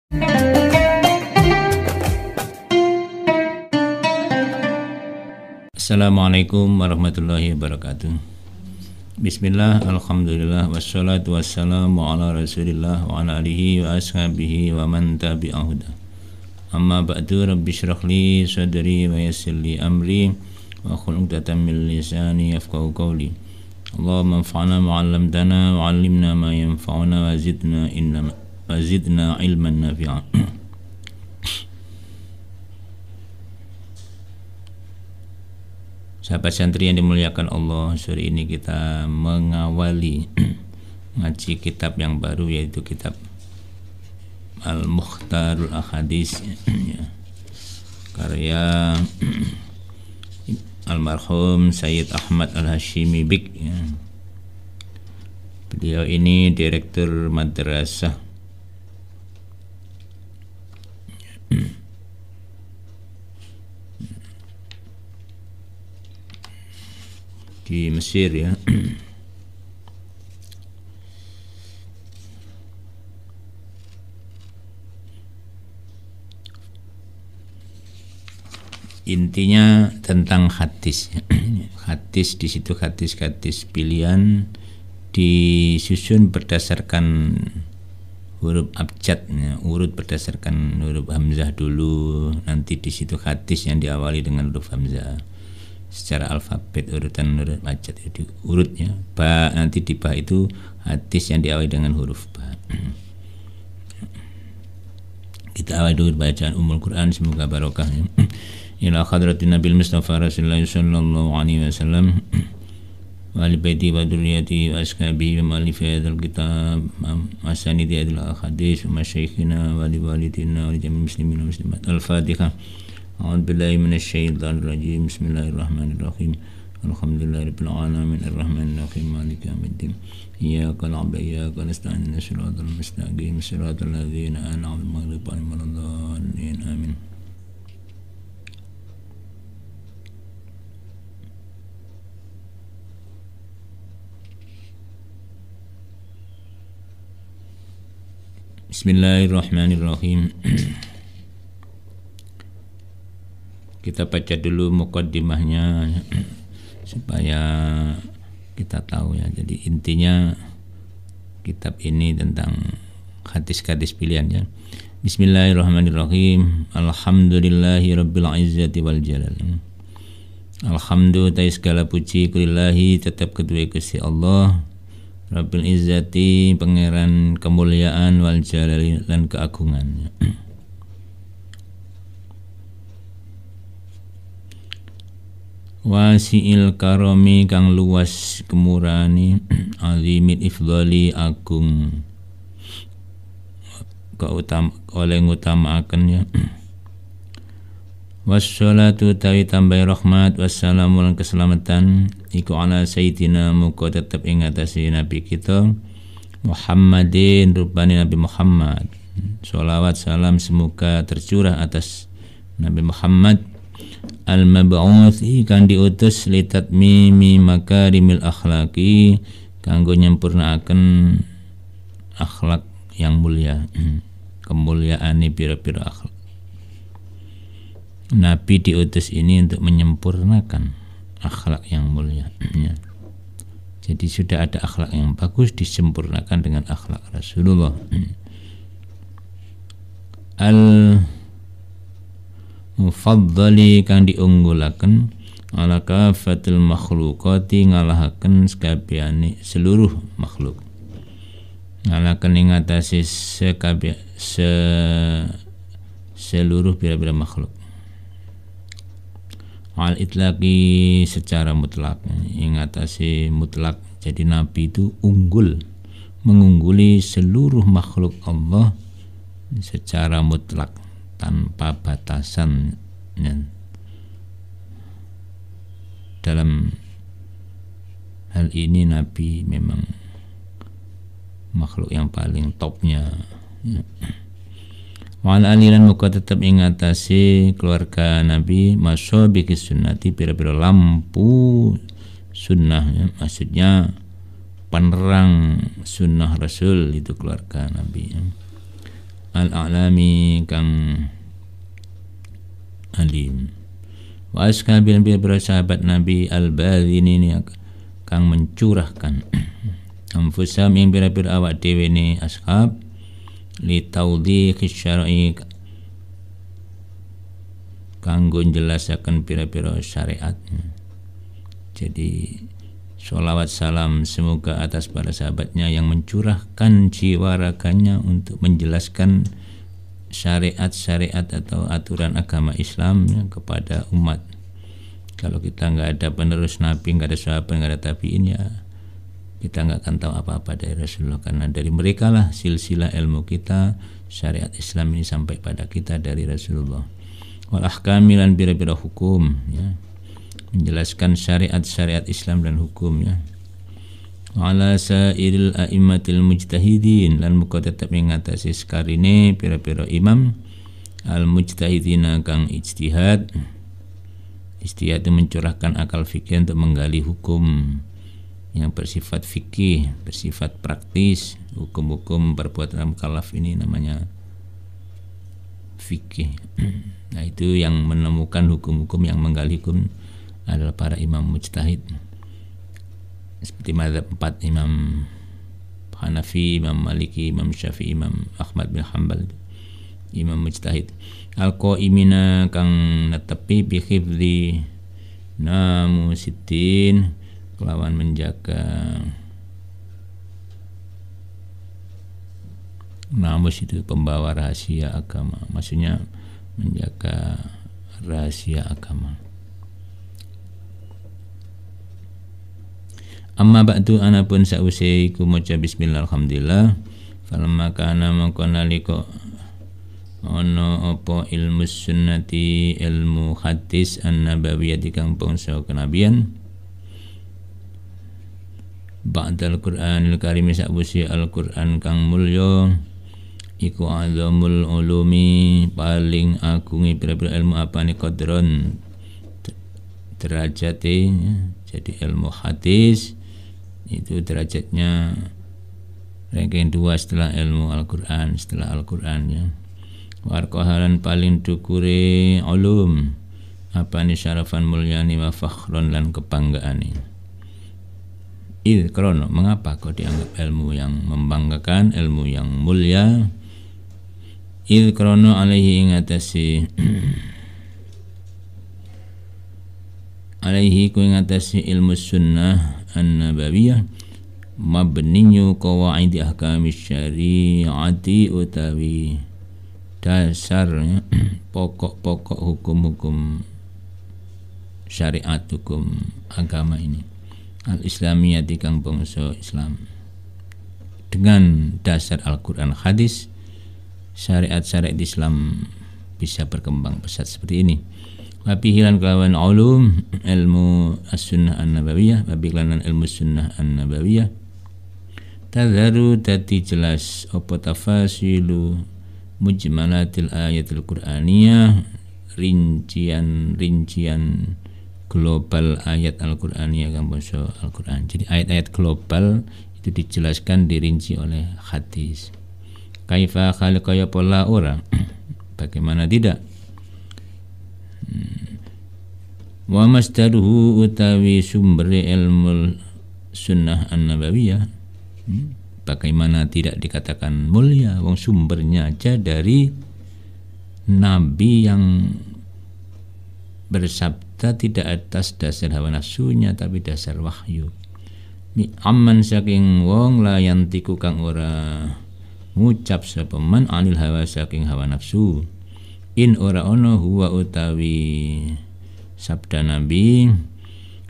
Assalamualaikum warahmatullahi wabarakatuh. Bismillah, alhamdulillah, wassalatu wassalamu ala rasulillah wa ala alihi wa ashabihi wa man tabi'ahuda. Amma ba'du, rabbi syrah li sadri wa yassir li amri wa khul 'uqdatam min lisani yafqahu qawli. Allahumma anfa'na ma 'allamtana wa 'allimna ma yanfa'una wa zidna ilman nafi'a. Sahabat santri yang dimuliakan Allah, sore ini kita mengawali ngaji kitab yang baru, yaitu kitab Al-Mukhtarul Ahadits, karya almarhum Sayyid Ahmad Al-Hashimi Bik. Beliau ini direktur madrasah di Mesir, ya. Intinya tentang hadis. Hadis di situ hadis pilihan disusun berdasarkan huruf abjad, ya. Urut berdasarkan huruf hamzah dulu, nanti di situ hadis yang diawali dengan huruf hamzah secara alfabet, urutan huruf abjad itu urutnya. Ba, nanti di ba itu hadis yang diawali dengan huruf ba. Kita awali dulu bacaan Ummul Quran, semoga barokah, ya. Ila hadratin Nabil Mustafa Rasulullah sallallahu alaihi wasallam wa ali baiti wa dzurriyyati wa ashabihi wa mu'allifi hadzal kitab asanidi adil hadis wa masyayikhina wa li walidina wa li jami'il muslimin wa muslimat. Al-Fatihah. A'udzu billahi minasy syaithanir rajim. Bismillahirrahmanirrahim. Alhamdulillahirabbil alamin arrahmanir rahim maliki yaumiddin. Iyyaka na'budu wa iyyaka nasta'in ihdinas siratal mustaqim siratal ladzina an'amta 'alaihim ghairil maghdubi 'alaihim. Amin. Bismillahirrahmanirrahim. Kita baca dulu muqaddimahnya supaya kita tahu, ya. Jadi intinya kitab ini tentang hadis-hadis pilihan, ya. Bismillahirrahmanirrahim. Alhamdulillahi rabbil izzati wal jalal. Alhamdulillah, segala puji kulillahi tetap kedua Gusti Allah, Rabbil izzati, pangeran kemuliaan, wal jalali, dan keagungan. Wasi'il karomi, kang luas kemurani, azimil ifdali, agung oleh ngutamaken, ya. Wassalatu tawi tambahi rahmat, wassalamu lan keselamatan iku ala sayyidina, muga tetep ing atase nabi kita Muhammadin, rupane Nabi Muhammad. Sholawat salam semoga tercurah atas Nabi Muhammad al-mab'uts, kan diutus li tatmimi makarimil akhlaqi, kanggo nyempurnaaken akhlak yang mulia, kemuliaane pira-pira akhlak. Nabi diutus ini untuk menyempurnakan akhlak yang mulia, ya. Jadi sudah ada akhlak yang bagus, disempurnakan dengan akhlak Rasulullah. Al-mufaddali, kang diunggulaken ala kafatil makhlukati, ngalahaken sekabehane seluruh makhluk, ngalahaken ing atase seluruh pira-pira makhluk. Al itlaqi, secara mutlak, ingatasi mutlak. Jadi Nabi itu unggul, mengungguli seluruh makhluk Allah secara mutlak, tanpa batasan, ya. Dalam hal ini Nabi memang makhluk yang paling topnya, ya. Wal aliran muka tetap ingatasi keluarga Nabi masyabiki sunnati, pira-pira lampu sunnah, ya. Maksudnya penerang sunnah Rasul, itu keluarga Nabi, ya. al-a'lami kang alim. Wa ashabil bira sahabat Nabi al-badhini kang mencurahkan anfusam ing bira-bira awak dhewe ne ashab li tawdhihi syar'i kanggo njelasaken pira-pira syariat. Jadi sholawat salam semoga atas para sahabatnya yang mencurahkan jiwa raganya untuk menjelaskan syariat-syariat atau aturan agama Islam kepada umat. Kalau kita nggak ada penerus Nabi, nggak ada sahabat, nggak ada tabiin, ya kita nggak akan tahu apa-apa dari Rasulullah, karena dari mereka lah silsilah ilmu kita, syariat Islam ini sampai pada kita dari Rasulullah. Wal ahkamilan bira-bira hukum, ya, menjelaskan syariat-syariat Islam dan hukumnya. Ala sairil a'immatil mujtahidin, lan muka tetap mengatasi sekarine pira-pira imam al mujtahidina kang ijtihad. Ijtihad itu mencurahkan akal fikih untuk menggali hukum yang bersifat fikih, bersifat praktis. Hukum-hukum perbuatan mukallaf ini namanya fikih. Nah, itu yang menemukan hukum-hukum, yang menggali hukum adalah para imam mujtahid. Seperti mazhab 4, Imam Hanafi, Imam Maliki, Imam Syafi'i, Imam Ahmad bin Hanbal, imam mujtahid. Al-qaimina kang netepi bi hifdzi namusiddin, kelawan menjaga namus itu pembawa rahasia agama, maksudnya menjaga rahasia agama. Amma ba'du, anapun sa'usai ku maca bismillah alhamdulillah. Falamma kana mangkana liko ono apa ilmu sunnati, ilmu hadis an-nabawiyyah kang bangsa kenabian, ba'dal Qur'anil Karim sa'usai Al-Qur'an kang mulya, iku azamul ulumi, paling agungi pira-pira ilmu apane qadron derajate. Jadi ilmu hadis itu derajatnya ranking 2 setelah ilmu Al-Quran, setelah Al-Quran, ya. Warqahalan paling dukure ulum apane syarafan mulyani wa fakhron lan kebanggaane. Il krono, mengapa kok dianggap ilmu yang membanggakan, ilmu yang mulia? Il krono alaihi ingatasi alaihi ku ingatasi ilmu sunnah an-nabawiyah mabniyu qawaid ahkami syariati, utawi dasar pokok-pokok hukum-hukum syariat, hukum agama ini al-islamiyati kang bangsa Islam. Dengan dasar Al-Quran hadis, syariat-syariat Islam bisa berkembang pesat seperti ini. Wabihilan kelawan ulum ilmu as-sunnah an-nabawiyah, wabihilan ilmu sunnah an-nabawiyah tadharu dadi jelas apa tafasilu mujmalatil ayatil qur'aniyah, rincian global ayat Al-Qur'aniyah kang basa Al-Qur'an. Jadi ayat-ayat global itu dijelaskan, dirinci oleh hadis. Kaifa khalaqa ya pola ora, bagaimana tidak. Wa masdaruhu utawi sumber ilmu sunnah an-nabawiyah, bagaimana tidak dikatakan mulia, wong sumbernya aja dari Nabi yang bersabda tidak atas dasar hawa nafsunya tapi dasar wahyu. Mi amman saking wong la yantiku kang ora ngucap sapa man anil hawa saking hawa nafsu. In ora ono huwa utawi sabda Nabi,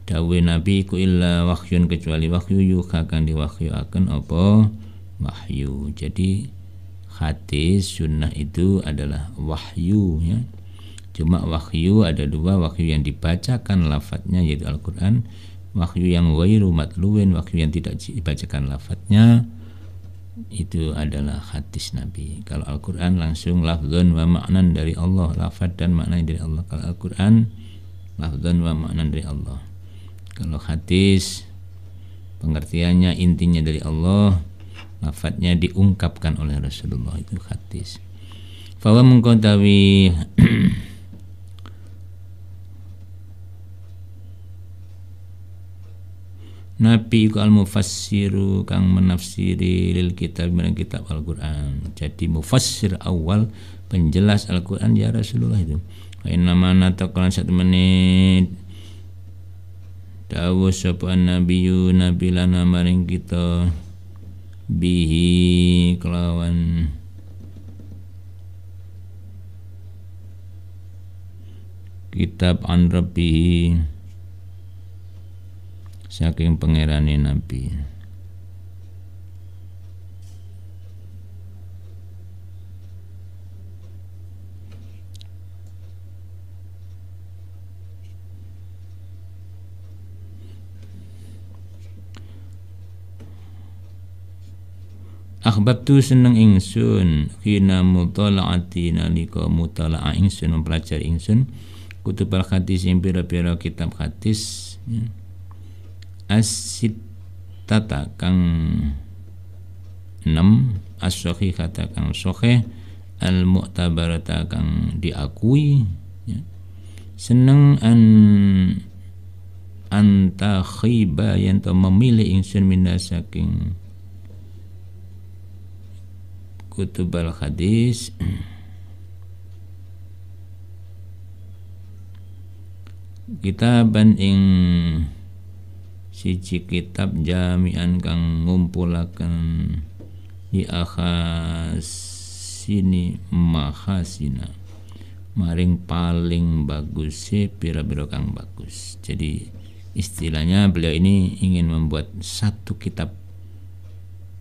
dawe Nabi ku illa wahyun, kecuali wahyu, yuha kang diwahyu akan apa wahyu. Jadi hadis sunnah itu adalah wahyu, ya. Cuma wahyu ada dua, wahyu yang dibacakan lafadznya yaitu Al-Quran, wahyu yang ghairu matluwin, wahyu yang tidak dibacakan lafadznya itu adalah hadis Nabi. Kalau Al-Quran langsung lafdzun wa ma'nan dari Allah, lafadz dan makna dari Allah. Kalau Al-Quran lafdzun wa ma'nan dari Allah. Kalau hadis pengertiannya intinya dari Allah, lafadznya diungkapkan oleh Rasulullah, itu hadis. Fawa mengkotawi Nabi iku al-mufassiru kang menafsiri lil kitab marang kitab Al-Qur'an. Jadi mufassir awal, penjelas Al-Qur'an ya Rasulullah itu. Wa inna ma nataqan satemene dawuh sapa nabiyyu nabi lana maring kita bihi kelawan kitab an rabbihi saking pangerane Nabi. Akhbabtu seneng ingsun hina mutalaati nalika mutalaa ingsun mempelajari ingsun kutubal hadis ing pira-pira kitab hadis ya. As-sittata kang 6 as-sahihata kang sahih al-mu'tabarata kang diakui ya. Seneng anta khiba yang to memilih ingsun minna saking kutubal hadis kitaban ing siji kitab jami'an kang ngumpulaken di akhasini mahasina maring paling bagus pira-pira kang bagus. Jadi istilahnya beliau ini ingin membuat satu kitab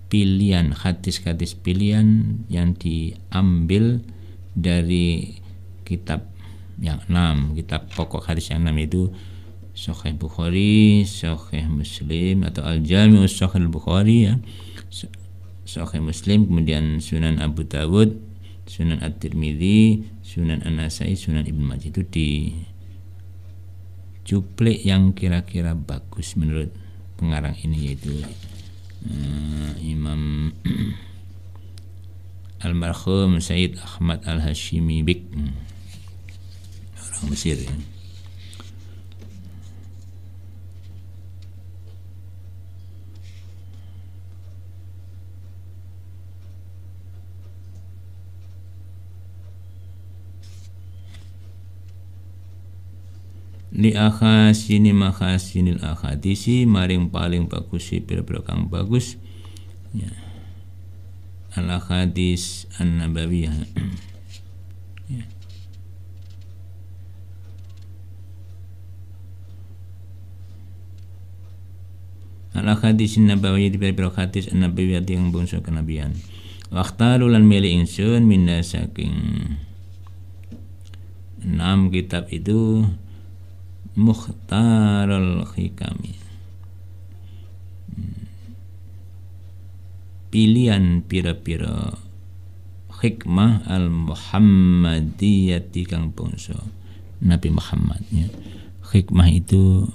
pilihan, hadis-hadis pilihan yang diambil dari kitab yang 6, kitab pokok hadis yang 6 itu Sahih Bukhari, Sahih Muslim atau Al-Jami'us Sahih Bukhari ya. Sahih Muslim, kemudian Sunan Abu Dawud, Sunan At-Tirmidzi, Sunan An-Nasai, Sunan Ibnu Majah itu dicuplek yang kira-kira bagus menurut pengarang ini yaitu Imam Almarhum Sayyid Ahmad Al-Hashimi Bik, orang Mesir ya. Li akhasini makhasinil akhadisi maring paling bagus pira-pira kang bagus ya. Al akhadis an-nabawiyah ya. Al akhadis an-nabawiyah di pira-pira hadis an-nabawiyah yang bangsa kenabian. Waqtalu lan milih ingsun minna saking 6 kitab itu Mukhtarul Hikami, pilihan pira-pira hikmah al-Muhammadiyati kang bangsa Nabi Muhammad ya. Hikmah itu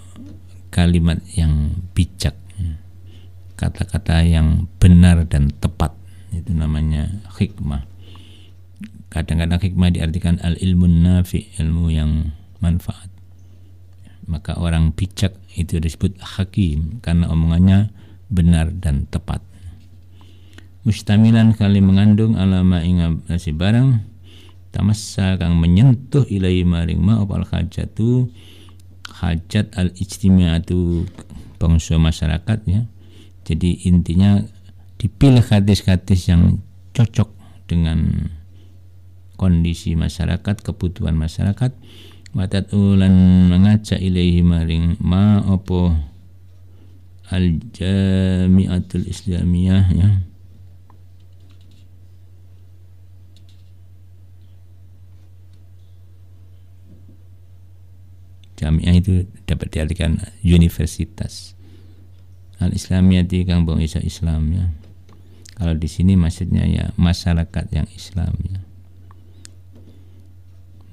kalimat yang bijak ya. Kata-kata yang benar dan tepat itu namanya hikmah. Kadang-kadang hikmah diartikan al-ilmun nafi, ilmu yang manfaat. Maka orang bijak itu disebut hakim karena omongannya benar dan tepat. Mustamilan kali mengandung alama inga nasi barang tamassa kang menyentuh ilai maring ma opal hajatu hajat al-ijtima'atu bangsa masyarakat ya. Jadi intinya dipilih hadis-hadis yang cocok dengan kondisi masyarakat, kebutuhan masyarakat. Watat ulan mengajak ilaihi maring ma opo al-jami'atul islamiyah ya. Jami'ah itu dapat diartikan universitas. Al-islamiyah di kang bangsa Islam ya. Kalau di sini maksudnya ya masyarakat yang Islam ya.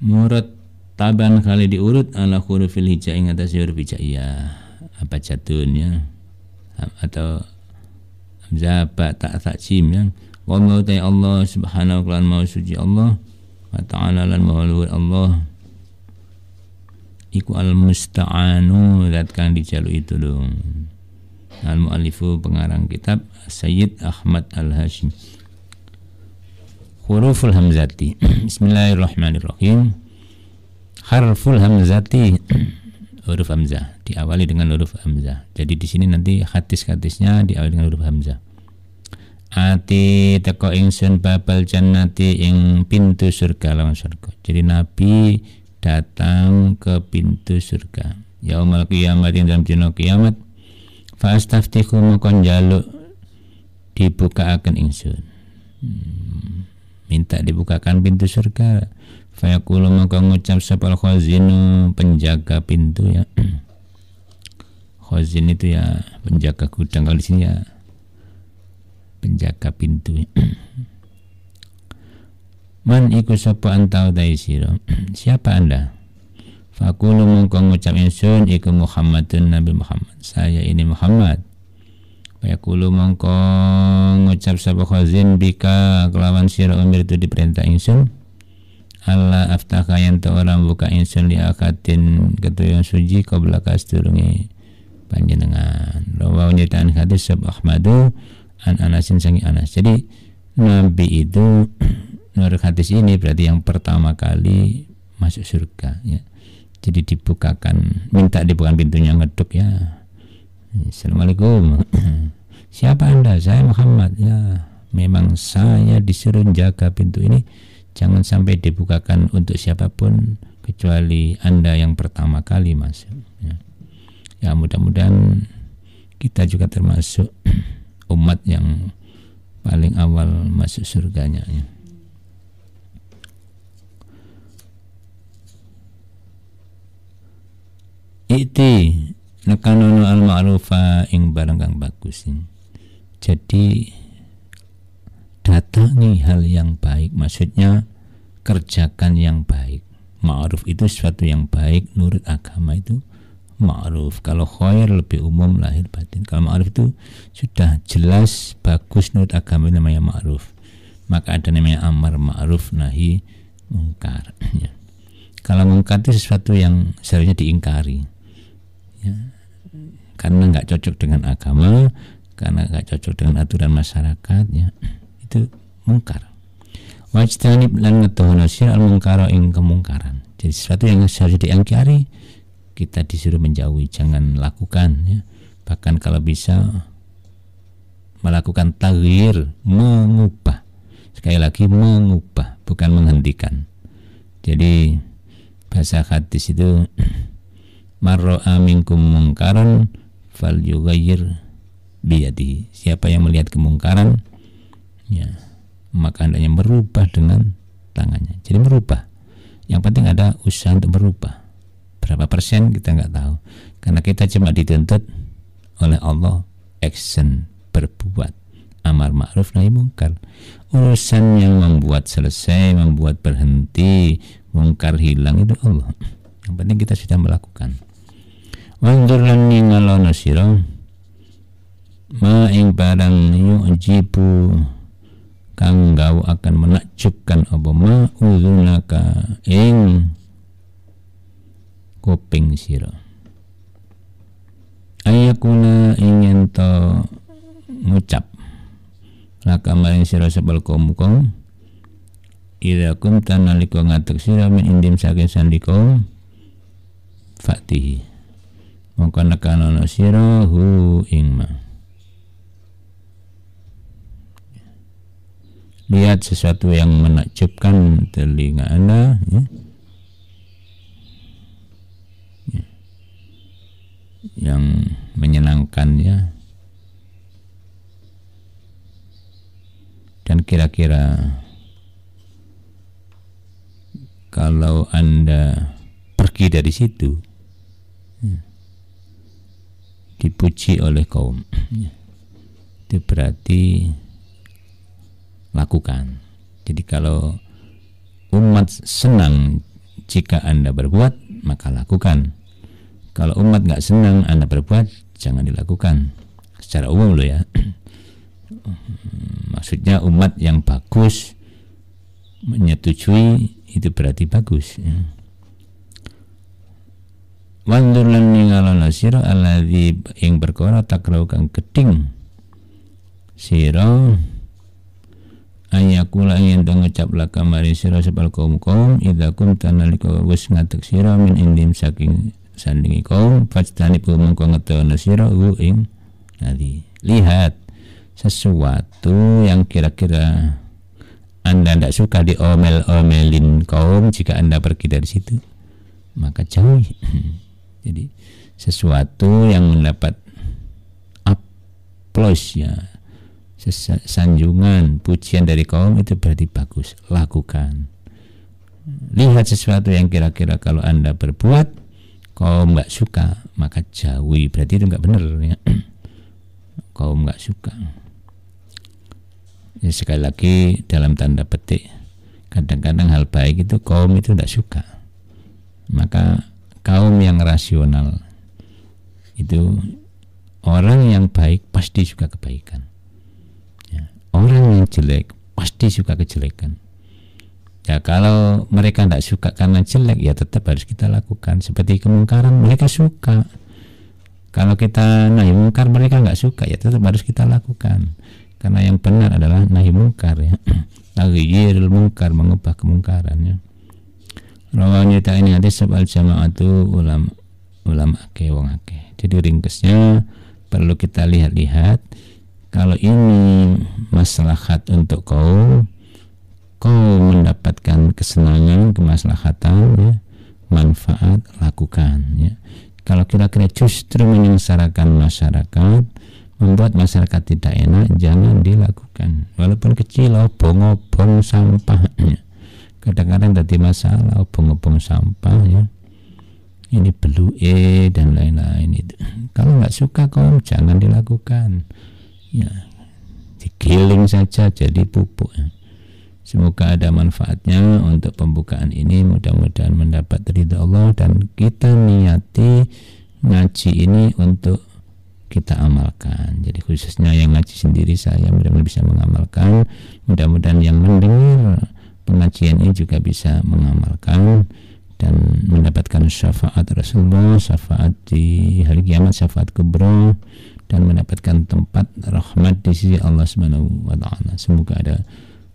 Murad taban kali diurut ala hurufil hijai ing atas huruf hijaiyah apa jadun ya atau hamzah ba ta jim ya. Wallahu ta'ala Allah subhanahu wa ta'ala mau suci Allah wa ta'ala lan maulud Allah iku al-musta'anu zat kang dijaluki tulung. Al-mu'allifu pengarang kitab Sayyid Ahmad Al-Hashim. Huruful hamzati. Bismillahirrahmanirrahim. Harful hamzati, huruf hamzah diawali dengan huruf hamzah. Jadi di sini nanti hadis-hadisnya diawali dengan huruf hamzah. Ati teko ingsun babal jannati ing pintu surga lawan surga. Jadi Nabi datang ke pintu surga yaumal kiamat, dalam dina kiamat. Fa astaftihu mongko njaluk dibukaaken ingsun, minta dibukakan pintu surga. Fa yaqulu mongko ngucap sapal khazinu, penjaga pintu ya. Khazin itu ya penjaga gudang, kalau di sini ya penjaga pintu. Man iku sapa anta utai sira, siapa anda? Faqulu mongko ngucap ingsun iku Muhammadun, Nabi Muhammad, saya ini Muhammad. Faqulu mongko ngucap sapa khazin bika kelawan sira umir itu diperintah ingsun Allah aftaka yang ta orang buka ingsun li akatin ketuyan suci qabla kasturunge panjenengan. Rawahu nyetan hadis sab Ahmadu an Anasin sangi Anas. Jadi Nabi itu menurut hadis ini berarti yang pertama kali masuk surga ya. Jadi dibukakan, minta dibukakan pintunya, ngeduk ya. Assalamualaikum. Siapa anda? Saya Muhammad. Ya, memang saya disuruh jaga pintu ini, jangan sampai dibukakan untuk siapapun kecuali anda yang pertama kali masuk ya. Ya mudah-mudahan kita juga termasuk umat yang paling awal masuk surganya ya. Iti nekanono al-ma'rufa ing barang kang bagus. Jadi datangi hal yang baik, maksudnya kerjakan yang baik. Ma'ruf itu sesuatu yang baik, nurut agama itu ma'ruf. Kalau khair lebih umum, lahir batin. Kalau ma'ruf itu sudah jelas bagus, nurut agama, namanya ma'ruf. Maka ada namanya amar ma'ruf nahi mungkar ya. Kalau mungkar itu sesuatu yang seharusnya diingkari ya, karena nggak cocok dengan agama, karena nggak cocok dengan aturan masyarakat ya, itu mungkar. Wajtanib lan ngetohna sira al mungkara ing kemungkaran. Jadi sesuatu yang seharusnya diingkari kita disuruh menjauhi, jangan lakukan ya. Bahkan kalau bisa melakukan taghyir, mengubah. Sekali lagi mengubah, bukan menghentikan. Jadi bahasa hadis itu marra'a minkum mungkaran falyughayyir biyadihi. Siapa yang melihat kemungkaran ya, maka hendaknya merubah dengan tangannya. Jadi merubah. Yang penting ada usaha untuk merubah. Berapa persen kita nggak tahu. Karena kita cuma dituntut oleh Allah action, berbuat amar ma'ruf nahi mungkar. Urusan yang membuat selesai, membuat berhenti, mungkar hilang itu Allah. Yang penting kita sudah melakukan. Wandur lan ningalono sira ma ing barang yu'jibu kang gawe akan menakjubkan apa ma uzunaka ing kuping sira. Ayakuna ingin to ngucap laka maring sira sebal kaum ida kunta nalika ngatek sira min indim saking sandika fatihi mongko nekanono sira hu ing ma. Lihat sesuatu yang menakjubkan telinga Anda ya. Ya. Yang menyenangkan ya. Dan kira-kira kalau Anda pergi dari situ dipuji oleh kaum, itu berarti lakukan. Jadi kalau umat senang jika Anda berbuat, maka lakukan. Kalau umat nggak senang Anda berbuat, jangan dilakukan. Secara umum loh ya. Maksudnya umat yang bagus menyetujui, itu berarti bagus. Wandur lan ningalana sira alladzi ing perkara takrau kang geding sira ayakula yen to ngucap laka mari sira sepal kaum idza kunta nalika wis ngadeg sira min indim saking sandingi kaum fajtani mengko ngetono sira ing nadi. Lihat sesuatu yang kira-kira Anda tidak suka diomel-omelin kaum, jika Anda pergi dari situ maka jauhi. Jadi sesuatu yang mendapat applause, ya, sanjungan, pujian dari kaum, itu berarti bagus, lakukan. Lihat sesuatu yang kira-kira kalau Anda berbuat kaum nggak suka maka jauhi, berarti itu nggak benar, ya. Kaum nggak suka. Ya, sekali lagi dalam tanda petik, kadang-kadang hal baik itu kaum itu tidak suka. Maka kaum yang rasional itu, orang yang baik pasti suka kebaikan, ya. Orang yang jelek pasti suka kejelekan. Ya, kalau mereka tidak suka karena jelek, ya tetap harus kita lakukan. Seperti kemungkaran, mereka suka. Kalau kita nahi mungkar, mereka nggak suka, ya tetap harus kita lakukan. Karena yang benar adalah nahi mungkar, ya. Taghyirul mungkar, mengubah kemungkarannya. Rawanya tak ini hadis sebal jamaatu ulama ake wong ake. Jadi ringkesnya perlu kita lihat-lihat. Kalau ini maslahat untuk kaum mendapatkan kesenangan, kemaslahatan, ya, manfaat, lakukan, ya. Kalau kira-kira justru menyengsarakan masyarakat, membuat masyarakat tidak enak, jangan dilakukan. Walaupun kecil, obong-obong sampahnya. Kadang-kadang tadi masalah obong-obong sampah, ya. Ini belue dan lain-lain itu. Kalau nggak suka kaum, jangan dilakukan. Ya, digiling saja jadi pupuk, ya. Semoga ada manfaatnya untuk pembukaan ini. Mudah-mudahan mendapat ridha Allah, dan kita niati ngaji ini untuk kita amalkan. Jadi khususnya yang ngaji sendiri, saya mudah-mudahan bisa mengamalkan. Mudah-mudahan yang mendengar pengajian ini juga bisa mengamalkan dan mendapatkan syafaat Rasulullah, syafaat di hari kiamat, syafaat kubra, dan mendapatkan tempat rahmat di sisi Allah Subhanahu wa taala. Semoga ada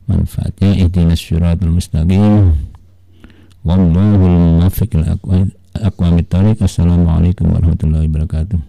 manfaatnya. Ihdinas siratal mustaqim. Wallahul muwaffiq ila aqwamit thoriq. Assalamualaikum warahmatullahi wabarakatuh.